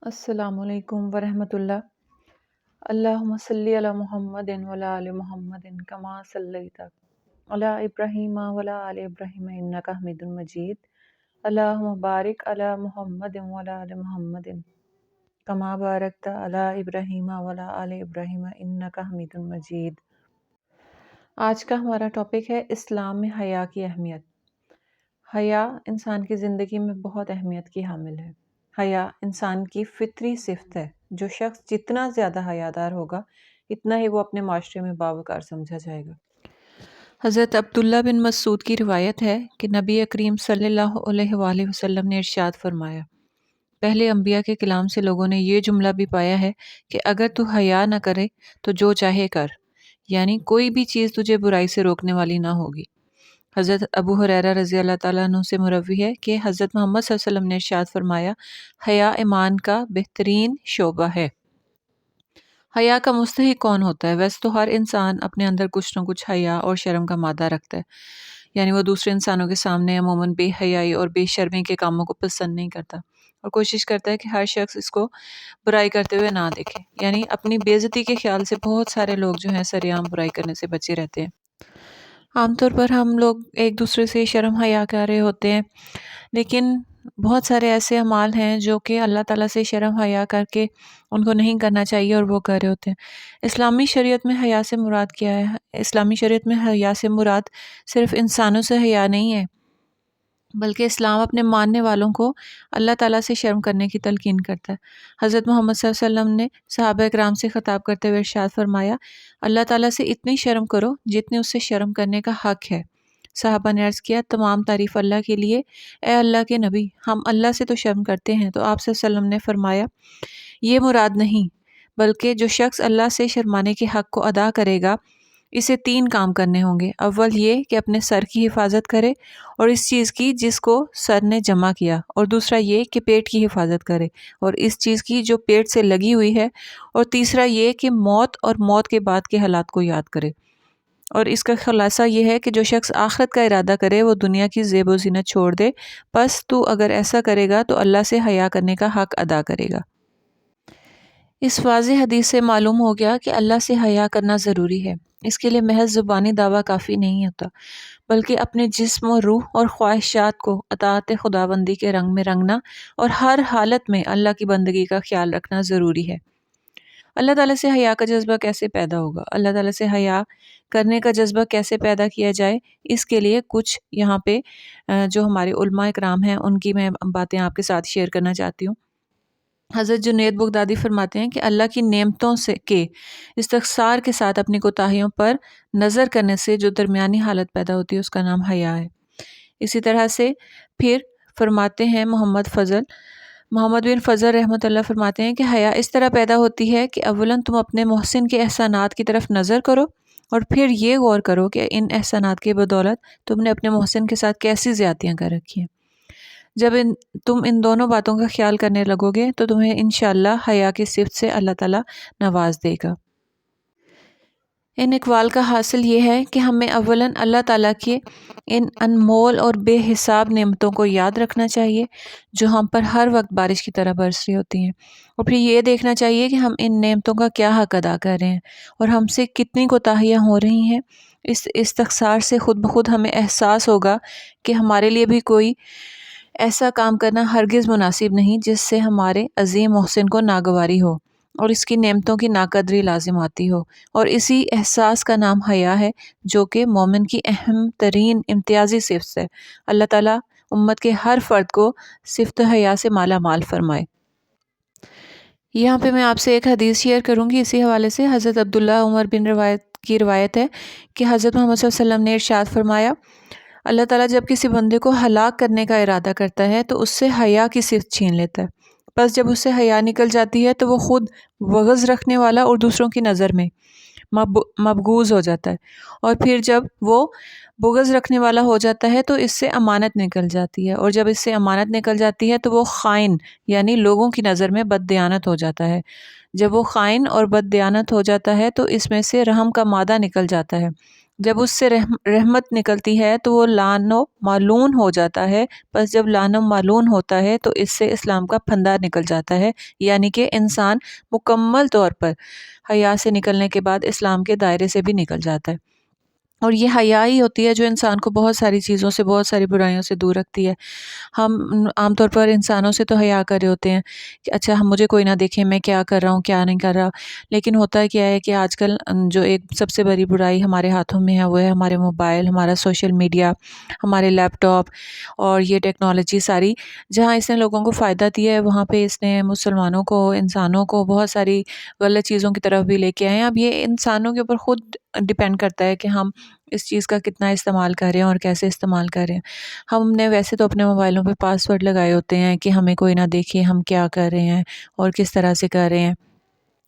السلام علیکم ورحمۃ اللہ۔ اللہم صلی علی محمد وعلی آل محمد کما صلیت علی ابراہیم وعلی آل ابراہیم انک حمید مجید۔ اللہم بارک علی محمد وعلی آل محمد کما بارکت علی ابراہیم وعلی آل ابراہیم انک حمید مجید۔ آج کا ہمارا ٹاپک ہے اسلام میں حیا کی اہمیت۔ حیا انسان کی زندگی میں بہت اہمیت کی حامل ہے۔ حیا انسان کی فطری صفت ہے۔ جو شخص جتنا زیادہ حیادار ہوگا اتنا ہی وہ اپنے معاشرے میں باوقار سمجھا جائے گا۔ حضرت عبداللہ بن مسعود کی روایت ہے کہ نبی کریم صلی اللہ علیہ وآلہ وسلم نے ارشاد فرمایا، پہلے انبیاء کے کلام سے لوگوں نے یہ جملہ بھی پایا ہے کہ اگر تو حیا نہ کرے تو جو چاہے کر، یعنی کوئی بھی چیز تجھے برائی سے روکنے والی نہ ہوگی۔ حضرت ابو ہریرہ رضی اللہ تعالیٰ عنہ سے مروی ہے کہ حضرت محمد صلی اللہ علیہ وسلم نے ارشاد فرمایا، حیا ایمان کا بہترین شعبہ ہے۔ حیا کا مستحق کون ہوتا ہے؟ ویسے تو ہر انسان اپنے اندر کچھ نہ کچھ حیا اور شرم کا مادہ رکھتا ہے، یعنی وہ دوسرے انسانوں کے سامنے عموماً بے حیائی اور بے شرمی کے کاموں کو پسند نہیں کرتا اور کوشش کرتا ہے کہ ہر شخص اس کو برائی کرتے ہوئے نہ دیکھے، یعنی اپنی بے عزتی کے خیال سے بہت سارے لوگ جو ہیں سرعام برائی کرنے سے بچے رہتے ہیں۔ عام طور پر ہم لوگ ایک دوسرے سے شرم حیا کر رہے ہوتے ہیں، لیکن بہت سارے ایسے اعمال ہیں جو کہ اللہ تعالیٰ سے شرم حیا کر کے ان کو نہیں کرنا چاہیے اور وہ کر رہے ہوتے ہیں۔ اسلامی شریعت میں حیا سے مراد کیا ہے؟ اسلامی شریعت میں حیا سے مراد صرف انسانوں سے حیا نہیں ہے، بلکہ اسلام اپنے ماننے والوں کو اللہ تعالیٰ سے شرم کرنے کی تلقین کرتا ہے۔ حضرت محمد صلی اللہ علیہ وسلم نے صحابہ کرام سے خطاب کرتے ہوئے ارشاد فرمایا، اللہ تعالیٰ سے اتنی شرم کرو جتنی اس سے شرم کرنے کا حق ہے۔ صحابہ نے عرض کیا، تمام تعریف اللہ کے لیے، اے اللہ کے نبی، ہم اللہ سے تو شرم کرتے ہیں۔ تو آپ صلی اللہ علیہ وسلم نے فرمایا، یہ مراد نہیں، بلکہ جو شخص اللہ سے شرمانے کے حق کو ادا کرے گا اسے 3 کام کرنے ہوں گے۔ اول یہ کہ اپنے سر کی حفاظت کرے اور اس چیز کی جس کو سر نے جمع کیا، اور دوسرا یہ کہ پیٹ کی حفاظت کرے اور اس چیز کی جو پیٹ سے لگی ہوئی ہے، اور تیسرا یہ کہ موت اور موت کے بعد کے حالات کو یاد کرے۔ اور اس کا خلاصہ یہ ہے کہ جو شخص آخرت کا ارادہ کرے وہ دنیا کی زیب و زینت چھوڑ دے، پس تو اگر ایسا کرے گا تو اللہ سے حیا کرنے کا حق ادا کرے گا۔ اس واضح حدیث سے معلوم ہو گیا کہ اللہ سے حیا کرنا ضروری ہے۔ اس کے لیے محض زبانی دعویٰ کافی نہیں ہوتا، بلکہ اپنے جسم و روح اور خواہشات کو اطاعت خداوندی کے رنگ میں رنگنا اور ہر حالت میں اللہ کی بندگی کا خیال رکھنا ضروری ہے۔ اللہ تعالیٰ سے حیا کا جذبہ کیسے پیدا ہوگا؟ اللہ تعالیٰ سے حیا کرنے کا جذبہ کیسے پیدا کیا جائے؟ اس کے لیے کچھ یہاں پہ جو ہمارے علماء اکرام ہیں ان کی میں باتیں آپ کے ساتھ شیئر کرنا چاہتی ہوں۔ حضرت جنید بغدادی فرماتے ہیں کہ اللہ کی نعمتوں سے کے استحصار کے ساتھ اپنی کوتاہیوں پر نظر کرنے سے جو درمیانی حالت پیدا ہوتی ہے اس کا نام حیا ہے۔ اسی طرح سے پھر فرماتے ہیں محمد بن فضل رحمۃ اللہ فرماتے ہیں کہ حیا اس طرح پیدا ہوتی ہے کہ اولاً تم اپنے محسن کے احسانات کی طرف نظر کرو اور پھر یہ غور کرو کہ ان احسانات کے بدولت تم نے اپنے محسن کے ساتھ کیسی زیادتیاں کر رکھی ہیں۔ جب تم ان دونوں باتوں کا خیال کرنے لگو گے تو تمہیں انشاءاللہ حیا کی صفت سے اللہ تعالیٰ نواز دے گا۔ ان اقوال کا حاصل یہ ہے کہ ہمیں اولاً اللہ تعالیٰ کے ان انمول اور بے حساب نعمتوں کو یاد رکھنا چاہیے جو ہم پر ہر وقت بارش کی طرح برس رہی ہوتی ہیں، اور پھر یہ دیکھنا چاہیے کہ ہم ان نعمتوں کا کیا حق ادا کر رہے ہیں اور ہم سے کتنی کوتاہیاں ہو رہی ہیں۔ اس استحصار سے خود بخود ہمیں احساس ہوگا کہ ہمارے لیے بھی کوئی ایسا کام کرنا ہرگز مناسب نہیں جس سے ہمارے عظیم محسن کو ناگواری ہو اور اس کی نعمتوں کی ناقدری لازم آتی ہو، اور اسی احساس کا نام حیا ہے جو کہ مومن کی اہم ترین امتیازی صفت ہے۔ اللہ تعالیٰ امت کے ہر فرد کو صفت حیا سے مالا مال فرمائے۔ یہاں پہ میں آپ سے ایک حدیث شیئر کروں گی اسی حوالے سے۔ حضرت عبداللہ عمر بن کی روایت ہے کہ حضرت محمد صلی اللہ علیہ وسلم نے ارشاد فرمایا، اللہ تعالیٰ جب کسی بندے کو ہلاک کرنے کا ارادہ کرتا ہے تو اس سے حیا کی صفت چھین لیتا ہے، بس جب اس سے حیا نکل جاتی ہے تو وہ خود بغض رکھنے والا اور دوسروں کی نظر میں مبغوض ہو جاتا ہے، اور پھر جب وہ بغض رکھنے والا ہو جاتا ہے تو اس سے امانت نکل جاتی ہے، اور جب اس سے امانت نکل جاتی ہے تو وہ خائن یعنی لوگوں کی نظر میں بددیانت ہو جاتا ہے۔ جب وہ خائن اور بددیانت ہو جاتا ہے تو اس میں سے رحم کا مادہ نکل جاتا ہے، جب اس سے رحمت نکلتی ہے تو وہ لعن و معلون ہو جاتا ہے. بس جب لعن و معلون ہوتا ہے تو اس سے اسلام کا پھندا نکل جاتا ہے، یعنی کہ انسان مکمل طور پر حیا سے نکلنے کے بعد اسلام کے دائرے سے بھی نکل جاتا ہے. اور یہ حیا ہی ہوتی ہے جو انسان کو بہت ساری چیزوں سے، بہت ساری برائیوں سے دور رکھتی ہے. ہم عام طور پر انسانوں سے تو حیا کر رہے ہوتے ہیں کہ اچھا ہم مجھے کوئی نہ دیکھے میں کیا کر رہا ہوں کیا نہیں کر رہا، لیکن ہوتا کیا ہے کہ آج کل جو ایک سب سے بڑی برائی ہمارے ہاتھوں میں ہے وہ ہے ہمارے موبائل، ہمارا سوشل میڈیا، ہمارے لیپ ٹاپ اور یہ ٹیکنالوجی ساری. جہاں اس نے لوگوں کو فائدہ دیا ہے وہاں پہ اس نے مسلمانوں کو، انسانوں کو بہت ساری غلط چیزوں کی طرف بھی لے کے آئے ہیں. اب یہ انسانوں کے اوپر خود ڈیپینڈ کرتا ہے کہ ہم اس چیز کا کتنا استعمال کر رہے ہیں اور کیسے استعمال کر رہے ہیں. ہم نے ویسے تو اپنے موبائلوں پہ پاسورڈ لگائے ہوتے ہیں کہ ہمیں کوئی نہ دیکھے ہم کیا کر رہے ہیں اور کس طرح سے کر رہے ہیں،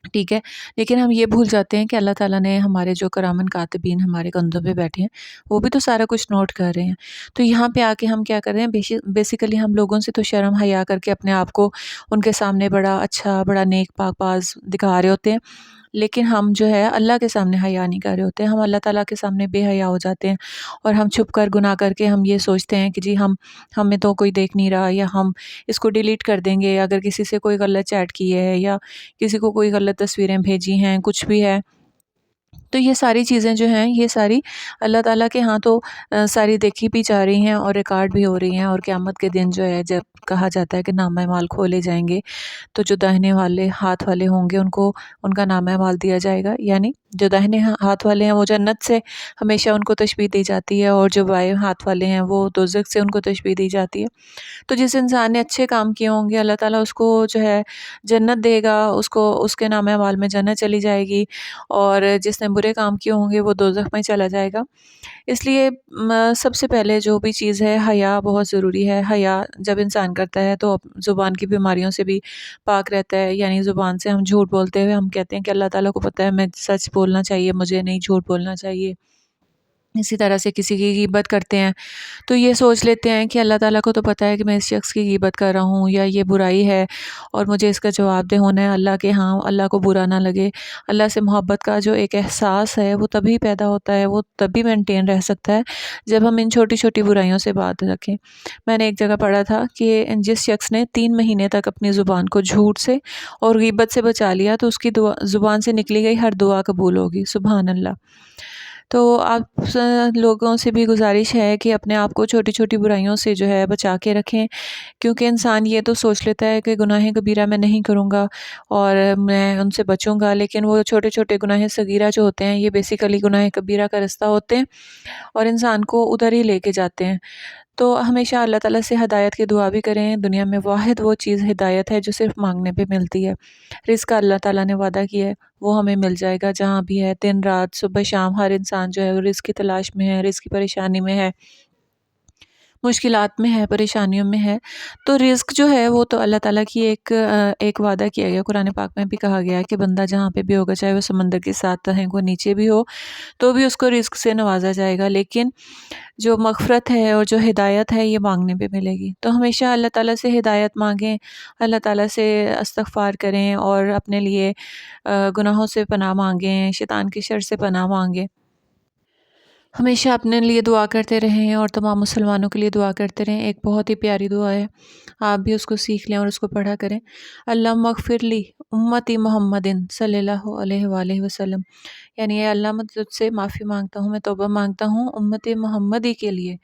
ٹھیک ہے. لیکن ہم یہ بھول جاتے ہیں کہ اللہ تعالیٰ نے ہمارے جو کرامن کاتبین ہمارے کندھوں پہ بیٹھے ہیں وہ بھی تو سارا کچھ نوٹ کر رہے ہیں. تو یہاں پہ آ کے ہم کیا کر رہے ہیں، بیسیکلی ہم لوگوں سے تو شرم حیا کر کے اپنے آپ کو ان کے سامنے بڑا اچھا، بڑا نیک پاک باز دکھا رہے ہوتے ہیں، لیکن ہم جو ہے اللہ کے سامنے حیا نہیں کر رہے ہوتے. ہم اللہ تعالیٰ کے سامنے بے حیا ہو جاتے ہیں اور ہم چھپ کر گناہ کر کے ہم یہ سوچتے ہیں کہ جی ہمیں تو کوئی دیکھ نہیں رہا، یا ہم اس کو ڈیلیٹ کر دیں گے اگر کسی سے کوئی غلط چیٹ کی ہے یا کسی کو کوئی غلط تصویریں بھیجی ہیں، کچھ بھی ہے. تو یہ ساری چیزیں جو ہیں یہ ساری اللہ تعالیٰ کے ہاں تو ساری دیکھی بھی جا رہی ہیں اور ریکارڈ بھی ہو رہی ہیں. اور قیامت کے دن جو ہے جب کہا جاتا ہے کہ نامہ اعمال کھولے جائیں گے تو جو داہنے والے ہاتھ والے ہوں گے ان کو ان کا نامہ اعمال دیا جائے گا. یعنی جو داہنے ہاتھ والے ہیں وہ جنت سے ہمیشہ ان کو تشبیہ دی جاتی ہے، اور جو بائیں ہاتھ والے ہیں وہ دوزخ سے ان کو تشبیہ دی جاتی ہے. تو جس انسان نے اچھے کام کیے ہوں گے اللہ تعالیٰ اس کو جو ہے جنت دے گا، اس کے نامہ اعمال میں جنت چلی جائے گی، اور جس نے برے کام کیے ہوں گے وہ دوزخ میں چلا جائے گا. اس لیے سب سے پہلے جو بھی چیز ہے حیا بہت ضروری ہے. حیا جب انسان کرتا ہے تو زبان کی بیماریوں سے بھی پاک رہتا ہے. یعنی زبان سے ہم جھوٹ بولتے ہوئے ہم کہتے ہیں کہ اللہ تعالیٰ کو پتہ ہے میں سچ بولنا چاہیے، مجھے نہیں جھوٹ بولنا چاہیے. اسی طرح سے کسی کی غیبت کرتے ہیں تو یہ سوچ لیتے ہیں کہ اللہ تعالیٰ کو تو پتہ ہے کہ میں اس شخص کی غیبت کر رہا ہوں یا یہ برائی ہے اور مجھے اس کا جواب دہ ہونا ہے اللہ کے ہاں، اللہ کو برا نہ لگے. اللہ سے محبت کا جو ایک احساس ہے وہ تبھی پیدا ہوتا ہے، وہ تبھی مینٹین رہ سکتا ہے جب ہم ان چھوٹی چھوٹی برائیوں سے بات رکھیں. میں نے ایک جگہ پڑھا تھا کہ جس شخص نے 3 مہینے تک اپنی زبان کو جھوٹ سے اور غیبت سے بچا لیا تو اس کی زبان سے نکلی گئی ہر دعا قبول ہوگی. سبحان اللہ. تو آپ لوگوں سے بھی گزارش ہے کہ اپنے آپ کو چھوٹی چھوٹی برائیوں سے جو ہے بچا کے رکھیں، کیونکہ انسان یہ تو سوچ لیتا ہے کہ گناہ کبیرہ میں نہیں کروں گا اور میں ان سے بچوں گا، لیکن وہ چھوٹے چھوٹے گناہ صغیرہ جو ہوتے ہیں یہ بیسیکلی گناہ کبیرہ کا رستہ ہوتے ہیں اور انسان کو ادھر ہی لے کے جاتے ہیں. تو ہمیشہ اللہ تعالیٰ سے ہدایت کی دعا بھی کریں. دنیا میں واحد وہ چیز ہدایت ہے جو صرف مانگنے پہ ملتی ہے. رزق اللہ تعالیٰ نے وعدہ کیا ہے وہ ہمیں مل جائے گا جہاں بھی ہے، دن رات صبح شام ہر انسان جو ہے وہ رزق کی تلاش میں ہے، رزق کی پریشانی میں ہے، مشکلات میں ہے، پریشانیوں میں ہے. تو رزق جو ہے وہ تو اللہ تعالیٰ کی ایک وعدہ کیا گیا. قرآن پاک میں بھی کہا گیا ہے کہ بندہ جہاں پہ بھی ہوگا چاہے وہ سمندر کے 7 تہیں کو نیچے بھی ہو تو بھی اس کو رزق سے نوازا جائے گا، لیکن جو مغفرت ہے اور جو ہدایت ہے یہ مانگنے پہ ملے گی. تو ہمیشہ اللہ تعالیٰ سے ہدایت مانگیں، اللہ تعالیٰ سے استغفار کریں اور اپنے لیے گناہوں سے پناہ مانگیں، شیطان کی شر سے پناہ مانگیں. ہمیشہ اپنے لیے دعا کرتے رہیں اور تمام مسلمانوں کے لیے دعا کرتے رہیں. ایک بہت ہی پیاری دعا ہے، آپ بھی اس کو سیکھ لیں اور اس کو پڑھا کریں. اللہم اغفر لی امتی محمد صلی اللہ علیہ وآلہ وسلم. یعنی اے اللہ میں تجھ سے معافی مانگتا ہوں، میں توبہ مانگتا ہوں امت محمدی کے لیے،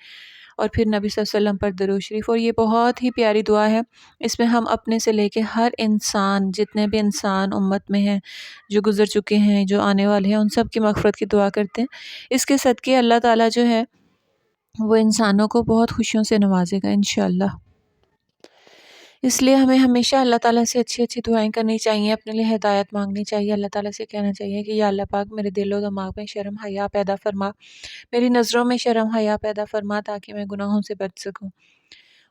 اور پھر نبی صلی اللہ علیہ وسلم پر درود شریف. اور یہ بہت ہی پیاری دعا ہے. اس میں ہم اپنے سے لے کے ہر انسان، جتنے بھی انسان امت میں ہیں جو گزر چکے ہیں، جو آنے والے ہیں، ان سب کی مغفرت کی دعا کرتے ہیں. اس کے صدقے اللہ تعالیٰ جو ہے وہ انسانوں کو بہت خوشیوں سے نوازے گا انشاءاللہ. اس لیے ہمیں ہمیشہ اللہ تعالیٰ سے اچھی اچھی دعائیں کرنی چاہیے، اپنے لیے ہدایت مانگنی چاہیے. اللہ تعالیٰ سے کہنا چاہیے کہ یا اللہ پاک میرے دل و دماغ میں شرم حیا پیدا فرما، میری نظروں میں شرم حیا پیدا فرما تاکہ میں گناہوں سے بچ سکوں.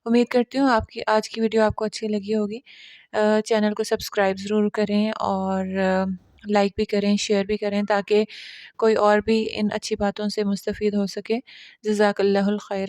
امید کرتی ہوں آپ کی آج کی ویڈیو آپ کو اچھی لگی ہوگی. چینل کو سبسکرائب ضرور کریں اور لائک بھی کریں، شیئر بھی کریں تاکہ کوئی اور بھی ان اچھی باتوں سے مستفید ہو سکے. جزاک اللہ الخیر.